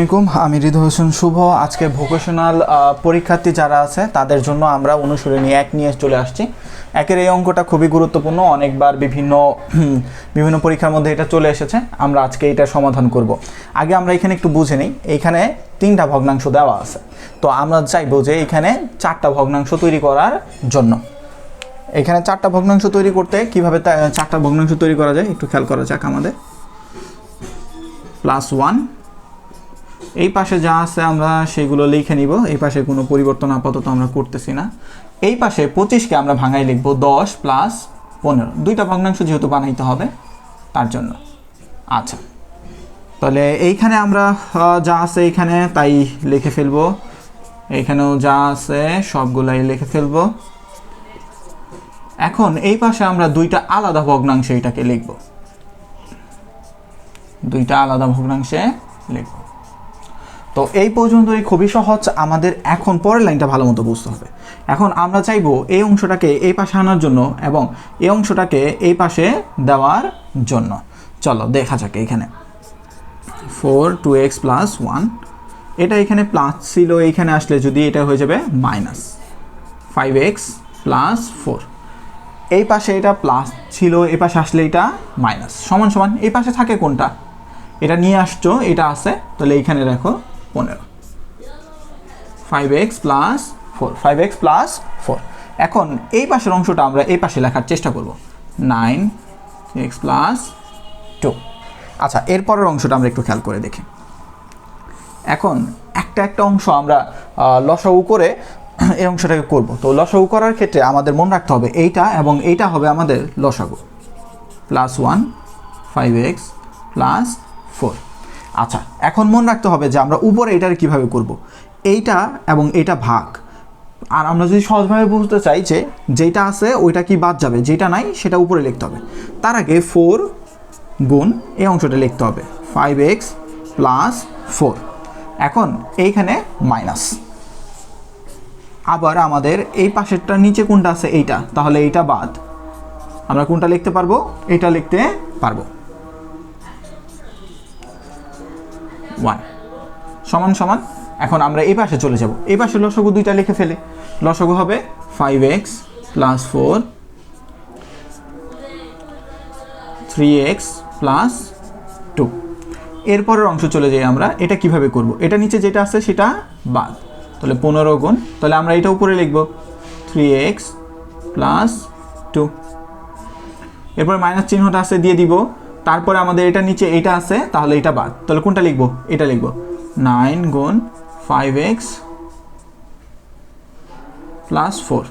আমি হৃদয় হোসেন শুভ। আজকে ভোকেশনাল পরীক্ষার্থী যারা আছে তাদের জন্য আমরা অনুশীলনী 1 নিয়ে চলে আসছি। একের এই অঙ্কটা খুবই গুরুত্বপূর্ণ, অনেকবার বিভিন্ন পরীক্ষার মধ্যে এটা চলে এসেছে। আমরা আজকে এটা সমাধান করব। আগে আমরা এখানে একটু বুঝে নিই। এইখানে 3টা ভগ্নাংশ দেওয়া আছে, তো আমরা চাইবো যে এখানে 4টা ভগ্নাংশ তৈরি করার জন্য। এখানে 4টা ভগ্নাংশ তৈরি করতে কিভাবে 4টা ভগ্নাংশ তৈরি করা যায় একটু খেয়াল করা যাক। আমাদের +1, এই পাশে যা আছে আমরা সেগুলো লিখে নিব। এই পাশে কোনো পরিবর্তন আপাতত আমরা করতেছি না। এই পাশে 25কে আমরা ভাঙাই লিখব 10 + 15, দুইটা ভগ্নাংশ যেহেতু বানাইতে হবে তার জন্য। আচ্ছা, তাহলে এইখানে আমরা যা আছে এইখানে তাই লিখে ফেলবো। এইখানেও যা আছে সবগুলাই লিখে ফেলবো। এখন এই পাশে আমরা দুইটা আলাদা ভগ্নাংশে এটাকে লিখব, দুইটা আলাদা ভগ্নাংশে লিখব। তো এই পর্যন্তই খুবই সহজ। আমাদের এখন পরের লাইনটা ভালো মতো বুঝতে হবে। এখন আমরা চাইবো এই অংশটাকে এই পাশে আনার জন্য এবং এই অংশটাকে এই পাশে দেওয়ার জন্য। চলো দেখা যাক। এখানে 4 2x + 1, এটা এখানে প্লাস ছিল, এইখানে আসলে যদি এটা হয়ে যাবে -5x + 4। এই পাশে এটা প্লাস ছিল, এই পাশে আসলে এটা মাইনাস, সমান সমান। এই পাশে থাকে কোনটা? এটা নিয়ে আসছো, এটা আছে, তাহলে এইখানে রাখো 15। 5x + 4, 5x + 4। এখন এই পাশের অংশটা আমরা এই পাশে লেখার চেষ্টা করব, 9x + 2। আচ্ছা, এরপরের অংশটা আমরা একটু খেয়াল করে দেখি। এখন একটা অংশ আমরা লসাগু করে এই অংশটাকে করব। তো লসাগু করার ক্ষেত্রে আমাদের মনে রাখতে হবে এইটা এবং এইটা হবে আমাদের লসাগু। +1 5x + 4। আচ্ছা, এখন মনে রাখতে হবে যে আমরা উপরে এটার কিভাবে করব। এইটা এবং এইটা ভাগ। আর আমরা যদি সহজভাবে বুঝতে চাই যে যেটা আছে ওইটা কি বাদ যাবে, যেটা নাই সেটা উপরে লিখতে হবে। তার আগে 4 গুণ এই অংশটা লিখতে হবে, 5x + 4। এখন এইখানে মাইনাস। আবার আমাদের এই পাশেরটা নিচে কোনটা আছে? এইটা, তাহলে এইটা বাদ। আমরা কোনটা লিখতে পারবো? এটা লিখতে পারবো। 1 সমান সমান। এখন আমরা এই পাশে চলে যাব। এই পাশে লসাগু দুইটা লিখে ফেলে। লসাগু হবে 5x + 4 3x + 2। এরপরের অংশ চলে যাই আমরা। এটা কিভাবে করব? এটা নিচে যেটা আছে সেটা বাদ, তাহলে 15 গুণ, তাহলে আমরা এটা উপরে লিখব 3x + 2। এরপরে মাইনাস চিহ্নটা আছে দিয়ে দিব। তারপরে আমাদের এটা নিচে এইটা আছে, তাহলে এটা বাদ, তাহলে কোনটা লিখব? এটা লিখব, 9 গুণ 5x + 4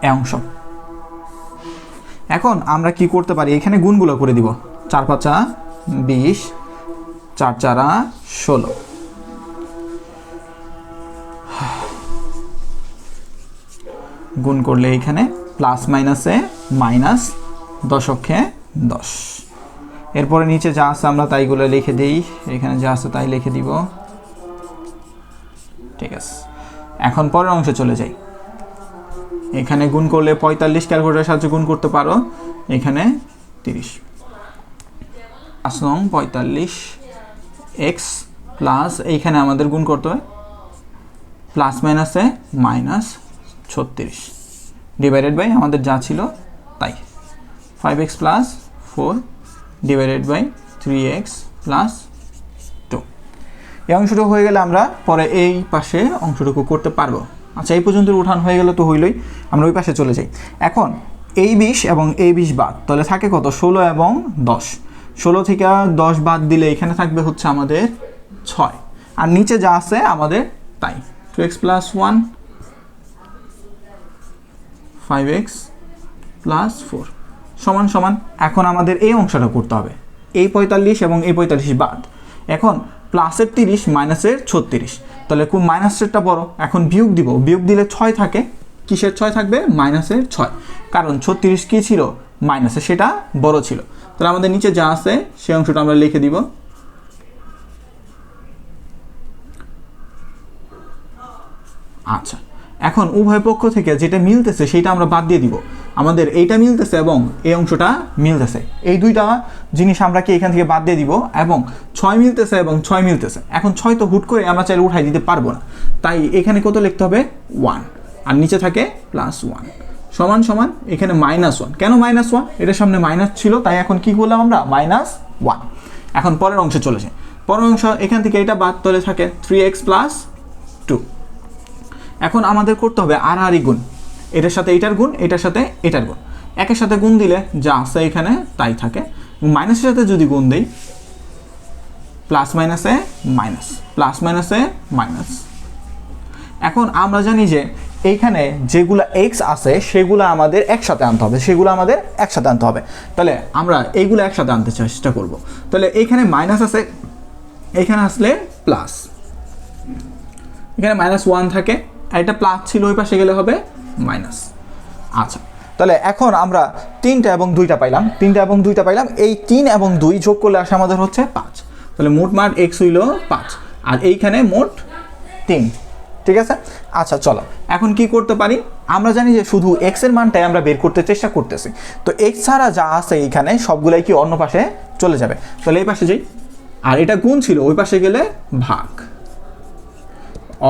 এই অংশ। এখন আমরা কি করতে পারি? এখানে গুণগুলো করে দিব। 4 5 20, 4 4 16। গুণ করলে এখানে প্লাস মাইনাসে মাইনাস, দশকে 10। এরপরে নিচে যা আছে আমরা তাইগুলো লিখে দিই। এখানে যা আছে তাই লিখে দিব। ঠিক আছে, এখন পরের অংশে চলে যাই। এখানে গুণ করলে 45 ক্যালকুলেটরের সাহায্যে গুণ করতে পারো। এখানে 30 45 x প্লাস এইখানে আমাদের গুণ করতে হয় প্লাস মাইনাসে মাইনাস 36 ডিভাইডেড বাই আমাদের যা ছিল তাই 5x + 4 ডিভাইডেড বাই 3x + 2। এই অংশটুকু হয়ে গেলে আমরা পরে এই পাশে অংশটুকু করতে পারবো। আচ্ছা, এই পর্যন্ত উঠান হয়ে গেলে তো হইলই। আমরা ওই পাশে চলে যাই। এখন এই 20 এবং এই 20 বাদ, তাহলে থাকে কত? 16 এবং 10। 16 থেকে 10 বাদ দিলে এখানে থাকবে হচ্ছে আমাদের 6। আর নিচে যা আছে আমাদের তাই, 2x + 1 5x + 4 সমান সমান। এখন আমাদের এই অংশটা করতে হবে। এই 45 এবং এই 45 বাদ। এখন প্লাসের 30 মাইনাসের 36, তাহলে কোন মাইনাসেরটা বড়? এখন বিয়োগ দিব। বিয়োগ দিলে 6 থাকে। কিসের 6 থাকবে? মাইনাসের 6, কারণ 36 কি ছিল? মাইনাসে, সেটা বড় ছিল। তাহলে আমাদের নিচে যা আছে সেই অংশটা আমরা লিখে দিব। আচ্ছা, এখন উভয় পক্ষ থেকে যেটা মিলতেছে সেটা আমরা বাদ দিয়ে দিব। আমাদের এইটা মিলতেছে এবং এই অংশটা মিলতেছে, এই দুইটা জিনিস আমরা কি এখান থেকে বাদ দিয়ে দিব, এবং 6 মিলতেছে এবং 6 মিলতেছে। এখন 6 তো হুট করে আমরা চাইলে উঠাই দিতে পারবো না, তাই এখানে কত লিখতে হবে 1, আর নিচে থাকে +1 সমান সমান এখানে -1। কেন -1? এটার সামনে মাইনাস ছিল, তাই এখন কি করলাম আমরা -1। এখন পরের অংশে চলে যাই। পরের অংশ এখান থেকে এটা বাদ তলে থাকে 3x + 2। এখন আমাদের করতে হবে আড়াআড়ি গুণ, এটার সাথে এটার গুণ, এটার সাথে এটার গুণ। একের সাথে গুণ দিলে যা আছে এখানে তাই থাকে, মাইনাসের সাথে যদি গুণ দেই প্লাস মাইনাসে মাইনাস, প্লাস মাইনাসে মাইনাস। এখন আমরা জানি যে এইখানে যেগুলো এক্স আছে সেগুলো আমাদের একসাথে আনতে হবে, তাহলে আমরা এইগুলো একসাথে আনতে চেষ্টা করব। তাহলে এইখানে মাইনাস আছে, এইখানে আসলে প্লাস, এখানে -1 থাকে, আর এটা প্লাস ছিল ওই পাশে গেলে হবে মাইনাস। আচ্ছা, তাহলে এখন আমরা 3টা এবং 2টা পাইলাম, এই 3 এবং 2 যোগ করলে আসে আমাদের হচ্ছে 5। তাহলে মোট মান x হইল 5, আর এইখানে মোট 3। ঠিক আছে, আচ্ছা চলো এখন কি করতে পারি, আমরা জানি যে শুধু x এর মানটাই আমরা বের করতে চেষ্টা করতেছি, তো x ছাড়া যা আছে এইখানে সবগুলাই কি অন্য পাশে চলে যাবে। তাহলে এই পাশে যাই, আর এটা গুণ ছিল ওই পাশে গেলে ভাগ,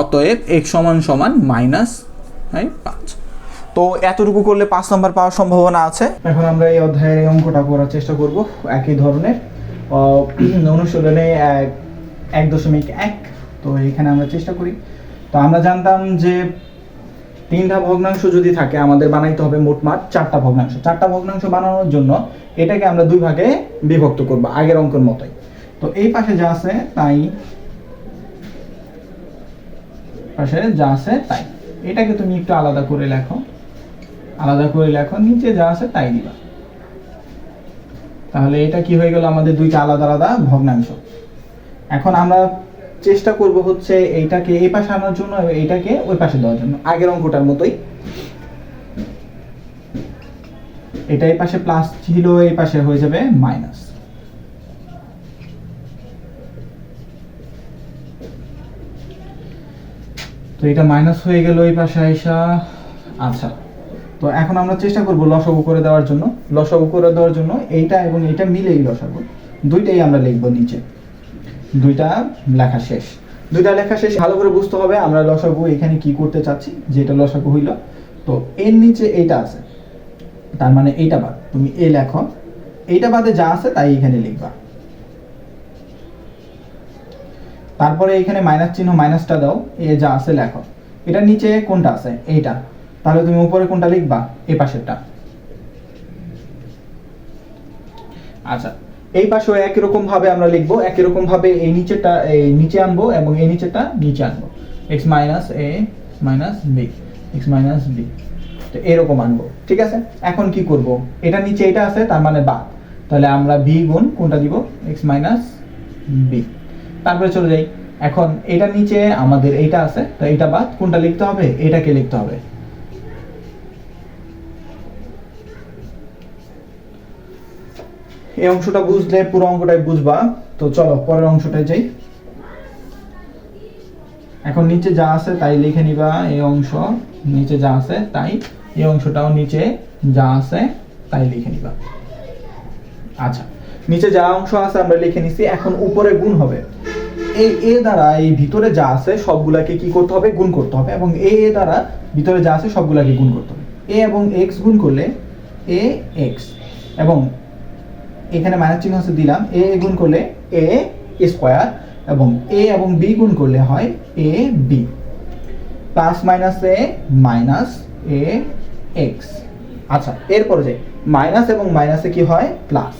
অতএব x = -5। তো এতটুকু করলে 5 নম্বর পাওয়ার সম্ভাবনা আছে। এখন আমরা এই অধ্যায়ের এই অঙ্কটা করার চেষ্টা করব, একই ধরনের অনুশীলনে 1.1। তো এখানে আমরা চেষ্টা করি। তো আমরা জানতাম যে 3টা ভগ্নাংশ যদি থাকে আমাদের বানাইতে হবে মোটমাট 4টা ভগ্নাংশ। 4টা ভগ্নাংশ বানানোর জন্য এটাকে আমরা 2 ভাগে বিভক্ত করব আগের অঙ্কের মতোই। তো এই পাশে যা আছে তাই, এটাকে তুমি একটু আলাদা করে লেখো, নিচে যা আছে তাই দিবা। তাহলে এটা কি হয়ে গেল, আমাদের 2টা আলাদা আলাদা ভগ্নাংশ। এখন আমরা চেষ্টা করব হচ্ছে এইটাকে এই পাশে আনার জন্য, এইটাকে ওই পাশে দেওয়ার জন্য, আগের অঙ্কটার মতোই। এটা এই পাশে প্লাস ছিল, এই পাশে হয়ে যাবে মাইনাস। তো এটা মাইনাস হয়ে গেল এই পাশে আইসা। আচ্ছা, তো এখন আমরা চেষ্টা করব লসাগু করে দেওয়ার জন্য, এইটা এবং এইটা মিলেই লসাগু, 2টাই আমরা লিখব নিচে। 2টা লেখা শেষ। ভালো করে বুঝতে হবে আমরা লসাগু এখানে কি করতে চাচ্ছি, যেটা লসাগু হইল। তো এর নিচে এইটা আছে, তার মানে এইটা বাদ, তুমি এ লেখো, এইটা বাদে যা আছে তাই এখানে লিখবা। তারপরে এখানে মাইনাস চিহ্ন, মাইনাসটা দাও, এ যা আছে লেখো। এটা নিচে কোনটা আছে, এইটা, তাহলে তুমি উপরে কোনটা লিখবা, এই পাশেরটা। আচ্ছা, এই পাশেও একই রকম ভাবে আমরা লিখবো, একই রকম ভাবে এই নিচেটা এই নিচে আনবো এবং এই নিচেটা নিচে আনবো, x - a - b, x - b, তো এরকম আনবো। ঠিক আছে, এখন কি করব, এটা নিচে এটা আছে তার মানে বাদ, তাহলে আমরা b গুণ কোনটা দিব, x - b। তারপরে চলে যাই, এখন এটা নিচে আমাদের এইটা আছে, তো এইটা বাদ, কোনটা লিখতে হবে, এটাকে লিখতে হবে। এই অংশটা বুঝলে পুরো অঙ্কটাই বুঝবা। তো চলো পরের অংশটায় যাই। এখন নিচে যা আছে তাই লিখে নিবা, এই অংশ নিচে যা আছে তাই, এই অংশটাও নিচে যা আছে তাই লিখে নিবা। আচ্ছা, নিচে যা অংশ আছে আমরা লিখে নিছি, এখন উপরে গুণ হবে। এই এ দ্বারা এই ভিতরে যা আছে সবগুলাকে কি করতে হবে, গুণ করতে হবে, এবং এ দ্বারা ভিতরে যা আছে সবগুলাকে গুণ করতে হবে। এ এবং x গুণ করলে এ x, এবং এখানে মাইনাস চিহ্ন আছে দিলাম, এ গুণ করলে এ স্কয়ার, এবং এ এবং বি গুণ করলে হয় A B, plus minus A minus A x. আচ্ছা, এরপরে যাই, মাইনাস এবং মাইনাসে কি হয়, প্লাস,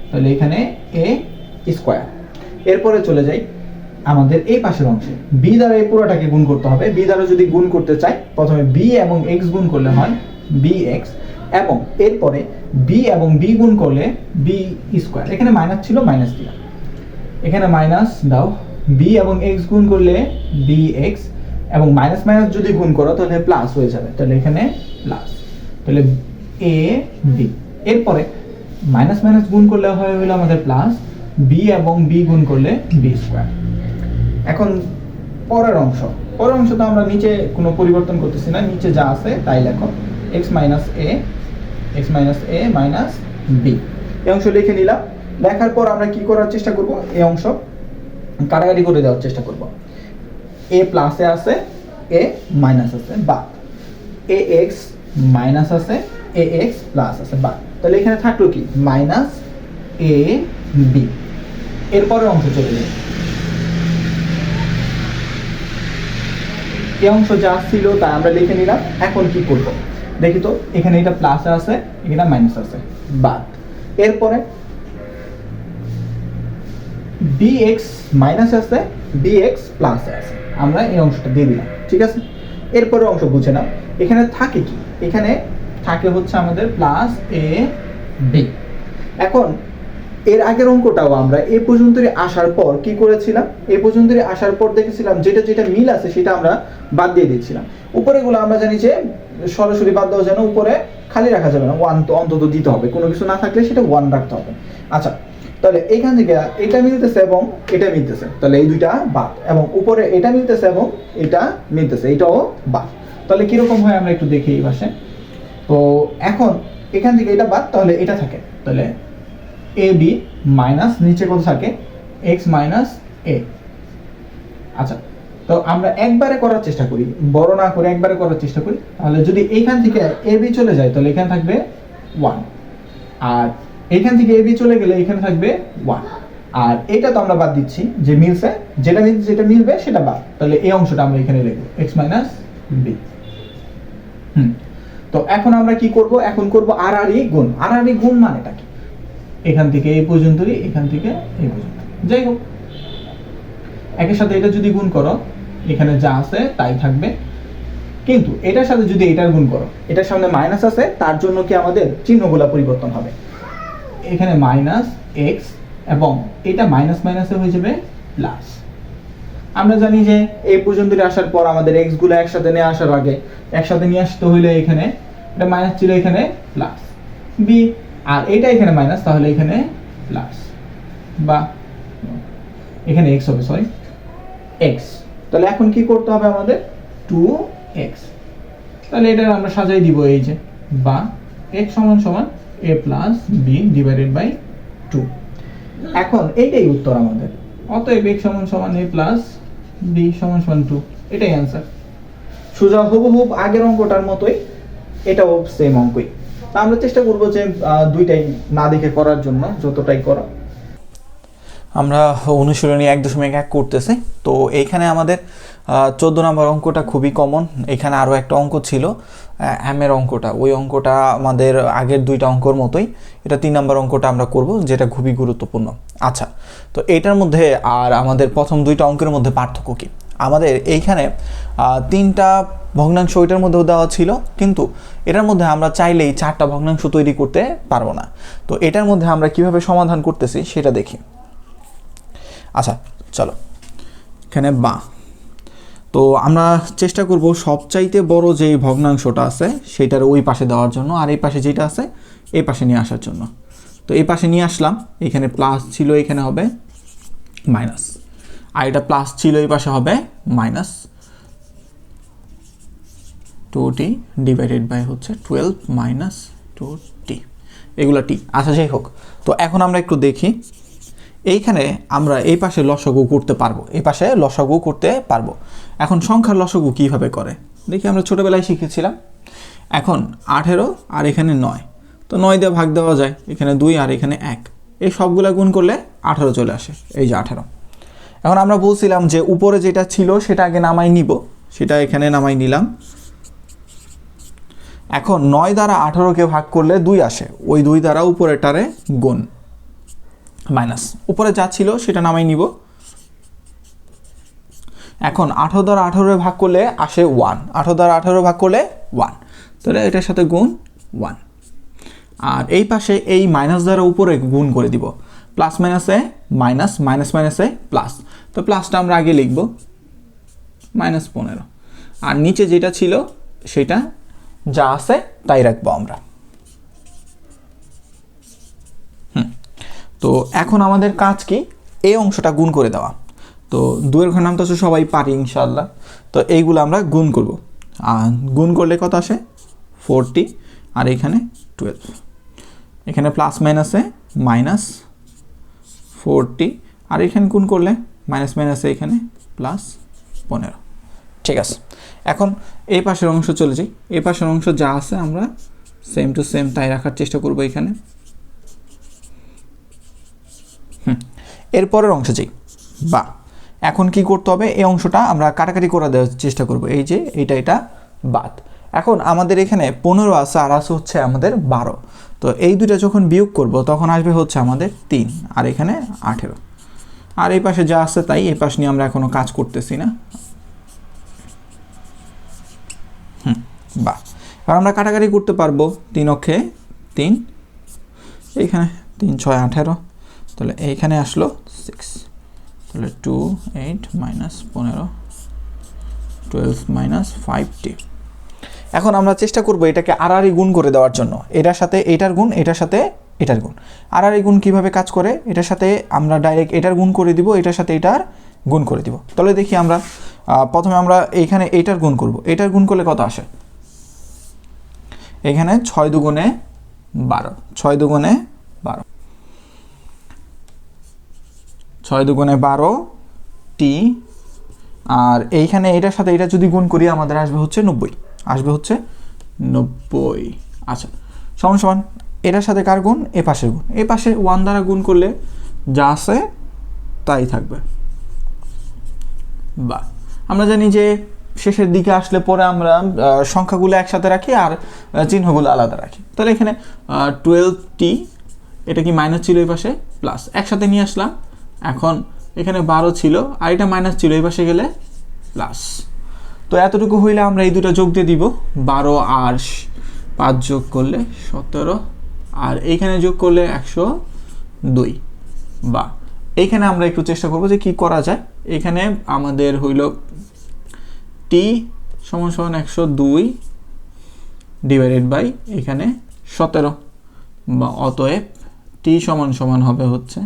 তাহলে এখানে এ স্কয়ার। এরপরে চলে যাই আমাদের এই পাশের অংশে, বি দ্বারা এই পুরোটাকে গুণ করতে হবে। বি দ্বারা যদি গুণ করতে চাই, প্রথমে বি এবং এক্স গুণ করলে হয় বি এক্স, এবং এরপরে বি এবং বি গুণ করলে বি স্কয়ার। এখানে মাইনাস ছিল, মাইনাস দিলাম, এখানে মাইনাস দাও, বি এবং এক্স গুণ করলে বি এক্স, এবং মাইনাস মাইনাস যদি গুণ করো তাহলে প্লাস হয়ে যাবে, তাহলে এখানে প্লাস, তাহলে এ বি। এরপরে মাইনাস মাইনাস গুণ করলে হয় হলো আমাদের প্লাস, বি এবং বি গুণ করলে বি স্কয়ার। এখন পরের অংশ তো আমরা নিচে কোনো পরিবর্তন করতেছি না, নিচে যা আছে তাই লেখো, x - a x minus A minus B. এই অংশ লিখে নিলাম। লেখার পর আমরা কি করার চেষ্টা করব, এই অংশ কাটাকাটি করে দেওয়ার চেষ্টা করব। এ প্লাসে আছে, এ মাইনাস আছে, বা এ এক্স মাইনাস আছে, এ এক্স প্লাস আছে, বা তাহলে এখানে থাকলো কি মাইনাস এ বি। এরপরে অংশ চলে যাবে। এই অংশ যা ছিল তা আমরা লিখে নিলাম। এখন কি করব দেখি তো, এখানে এটা প্লাস আছে, এখানে মাইনাস আছে, বাদ। এরপরে bx মাইনাস আছে, bx প্লাস আছে, আমরা এই অংশটা দিয়ে দিলাম, ঠিক আছে। এরপরে অংশ বুঝে নাও, এখানে থাকে কি, এখানে থাকে হচ্ছে আমাদের প্লাস এ বি। এখন এর আগের অঙ্কটাও আমরা এ পর্যন্ত আসার পর কি করেছিলাম, এ পর্যন্ত আসার পর দেখেছিলাম যেটা যেটা মিল আছে সেটা আমরা বাদ দিয়ে দিয়েছিলাম। উপরেগুলো আমরা জানি যে সরাসরি বাদ দেওয়া যেন, উপরে খালি রাখা যাবে না, ওয়ান তো অন্তত দিতে হবে, কোনো কিছু না থাকলে সেটা ওয়ান রাখতে হবে। আচ্ছা, তাহলে এইখান থেকে এটা মিলতেছে এবং এটা মিলতেছে, তাহলে এই দুইটা বাদ, এবং উপরে এটা মিলতেছে এবং এটা মিলতেছে, এটাও বাদ। তাহলে কিরকম হয় আমরা একটু দেখি এই পাশে। তো এখন এখান থেকে এটা বাদ, তাহলে এটা থাকে, তাহলে এ বি মাইনাস নিচে কত থাকে এক্স মাইনাস এ। আচ্ছা, তো আমরা একবারে করার চেষ্টা করি, বড় না করে একবারে করার চেষ্টা করি। তাহলে যদি এইখান থেকে এ বি চলে যায় তাহলে এখানে থাকবে 1, আর এইখান থেকে এ বি চলে গেলে এখানে থাকবে 1, আর এটা তো আমরা বাদ দিচ্ছি, যে মিলছে যেটা মিলবে সেটা বাদ। তাহলে এই অংশটা আমরা এখানে লিখব এক্স মাইনাস বি। তো এখন আমরা কি করব, এখন করব আর আর ই গুণ। আর আর ই গুণ মানেটা কি, এখান থেকে এই পর্যন্তই, এখান থেকে এই পর্যন্ত, যাই হোক একের সাথে এটা যদি গুণ করো এখানে যা আছে তাই থাকবে, কিন্তু এটার সাথে যদি এটার গুণ করো, এটার সামনে মাইনাস আছে তার জন্য কি আমাদের চিহ্নগুলো পরিবর্তন হবে, এখানে মাইনাস এক্স এবং এটা মাইনাস মাইনাসে হয়ে যাবে প্লাস। আমরা জানি যে এই পর্যন্ত আসার পর আমাদের এক্স গুলো একসাথে নিয়ে আসার আগে একসাথে নিয়ে আসতে হইলে এখানে এটা মাইনাস ছিল, এখানে প্লাস বি, আর এটা এখানে মাইনাস, তাহলে এখানে প্লাস, বা এখানে এক্স হবে, সরি এক্স। তাহলে এখন কি করতে হবে আমাদের 2x, তাহলে এটা আমরা সাজাই দিব এই যে, বা x সমান সমান a plus B divided by 2। এখন এইটাই উত্তর আমাদের, অতএব x সমান সমান a প্লাস বি সমান সমান 2, এটাই অ্যান্সার। সোজা হুবহু আগের অঙ্কটার মতোই, এটাও সেম অঙ্কই। আমরা চেষ্টা করব যে দুইটাই না দেখে করার জন্য যতটাই করা। আমরা অনুশীলনী 1.1 করতেছি। তো এইখানে আমাদের 14 নম্বর অঙ্কটা খুবই কমন। এখানে আরও একটা অঙ্ক ছিল এর অঙ্কটা, ওই অঙ্কটা আমাদের আগের দুইটা অঙ্কর মতোই, এটা 3 নম্বর অঙ্কটা আমরা করব, যেটা খুবই গুরুত্বপূর্ণ। আচ্ছা, তো এটার মধ্যে আর আমাদের প্রথম দুইটা অঙ্কের মধ্যে পার্থক্য কী, আমাদের এইখানে 3টা ভগ্নাংশ ওইটার মধ্যেও দেওয়া ছিল, কিন্তু এটার মধ্যে আমরা চাইলেই 4টা ভগ্নাংশ তৈরি করতে পারবো না। তো এটার মধ্যে আমরা কিভাবে সমাধান করতেছি সেটা দেখি। আচ্ছা চলো, এখানে বা, তো আমরা চেষ্টা করব সবচাইতে বড় যে ভগ্নাংশটা আছে সেটার ওই পাশে দেওয়ার জন্য, আর এই পাশে যেটা আছে এই পাশে নিয়ে আসার জন্য। তো এই পাশে নিয়ে আসলাম, এখানে প্লাস ছিল, এখানে হবে মাইনাস, আর এটা প্লাস ছিল, এই পাশে হবে মাইনাস 2t ডিভাইডেড বাই হচ্ছে 12 মাইনাস 2t, এগুলো টি। আচ্ছা যাই হোক, তো এখন আমরা একটু দেখি, এইখানে আমরা এই পাশে লসাগু করতে পারবো, এই পাশে লসাগু করতে পারবো। এখন সংখ্যার লসাগু কিভাবে করে দেখি, আমরা ছোটোবেলায় শিখেছিলাম। এখন 18 আর এখানে 9, তো 9 দিয়ে ভাগ দেওয়া যায়, এখানে 2 আর এখানে 1, এই সবগুলা গুণ করলে 18 চলে আসে, এই যে 18। এখন আমরা বলছিলাম যে উপরে যেটা ছিল সেটা আগে নামাই নিব, সেটা এখানে নামাই নিলাম। এখন 9 দ্বারা 18কে ভাগ করলে 2 আসে, ওই 2 দ্বারা উপরেটারে গুণ, মাইনাস উপরে যা ছিল সেটা নামাই নিব। এখন 18 দ্বারা 18 ভাগ করলে আসে 1, 18 দ্বারা 18 ভাগ করলে 1, তাহলে এটার সাথে গুণ 1। আর এই পাশে এই মাইনাস দ্বারা উপরে গুণ করে দিব, প্লাস মাইনাসে মাইনাস, মাইনাস মাইনাসে প্লাস, তো প্লাসটা আমরা আগে লিখব -15, আর নিচে যেটা ছিল সেটা যা আছে তাই রাখবো আমরা। তো এখন আমাদের কাজ কি, এই অংশটা গুণ করে দেওয়া। তো 2 এর ঘর নাম তো সবাই পারি ইনশাআল্লাহ। তো এইগুলো আমরা গুণ করব, আর গুণ করলে কত আসে 40, আর এখানে 12, এখানে প্লাস মাইনাসে মাইনাস 40, আর এখানে গুণ করলে মাইনাস মাইনাসে এখানে প্লাস 15। ঠিক আছে, এখন এই পাশের অংশ চলে যাই। এই পাশের অংশ যা আছে আমরা সেম টু সেম তাই রাখার চেষ্টা করব এখানে। এরপরের অংশ যাই। বা এখন কি করতে হবে, এই অংশটা আমরা কাটাকাটি করে দেওয়ার চেষ্টা করব। এই যে এটা বাদ। এখন আমাদের এখানে 15 আছে আর আছে হচ্ছে আমাদের 12। তো এই দুইটা যখন বিয়োগ করব তখন আসবে হচ্ছে আমাদের 3 আর এখানে 18। আর এই পাশে যা আছে তাই, এই পাশ নিয়ে আমরা এখনো কাজ করতেছি না। বা আর আমরা কাটাকাটি করতে পারবো 3 অক্ষে 3, এইখানে 3 6 18, তাহলে এইখানে আসলো 6, তাহলে 2 8 মাইনাস 15 12 মাইনাস 5t। এখন আমরা চেষ্টা করব এটাকে আড়াআড়ি গুণ করে দেওয়ার জন্য। এটার সাথে এটার গুণ, এটার সাথে এটার গুণ। আড়াআড়ি গুণ কিভাবে কাজ করে, এটার সাথে আমরা ডাইরেক্ট এটার গুণ করে দিব, এটার সাথে এটার গুণ করে দিব। তাহলে দেখি আমরা প্রথমে আমরা এইখানে এটার গুণ করব। এটার গুণ করলে কত আসে, এখানে 6 দুগুণে 12, 6 দুগুণে 12, 6 দুগুণে 12 টি, আর এইখানে এটার সাথে এটা যদি গুণ করি আমাদের আসবে হচ্ছে 90, আসবে হচ্ছে 90। আচ্ছা, সমান সমান এটার সাথে কার গুণ, এ পাশের গুণ। এ পাশে 1 দ্বারা গুণ করলে যা আছে তাই থাকবে। বা আমরা জানি যে শেষের দিকে আসলে পরে আমরা সংখ্যাগুলো একসাথে রাখি আর চিহ্নগুলো আলাদা রাখি। তাহলে এখানে 12t, এটা কি মাইনাস ছিল, এই পাশে প্লাস, একসাথে নিয়ে আসলাম। এখন এখানে 12 ছিল আর এটা মাইনাস ছিল, এই পাশে গেলে প্লাস। তো এতটুকু হইলে আমরা এই দুটো যোগ দিয়ে দিব। 12 আর 5 যোগ করলে 17, আর এইখানে যোগ করলে 102। বা এইখানে আমরা একটু চেষ্টা করব যে কি করা যায়। এখানে আমাদের হইল t সমান সমান 102 ডিভাইডেড বাই এখানে 17, বা অতএব t সমান সমান হবে হচ্ছে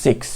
6।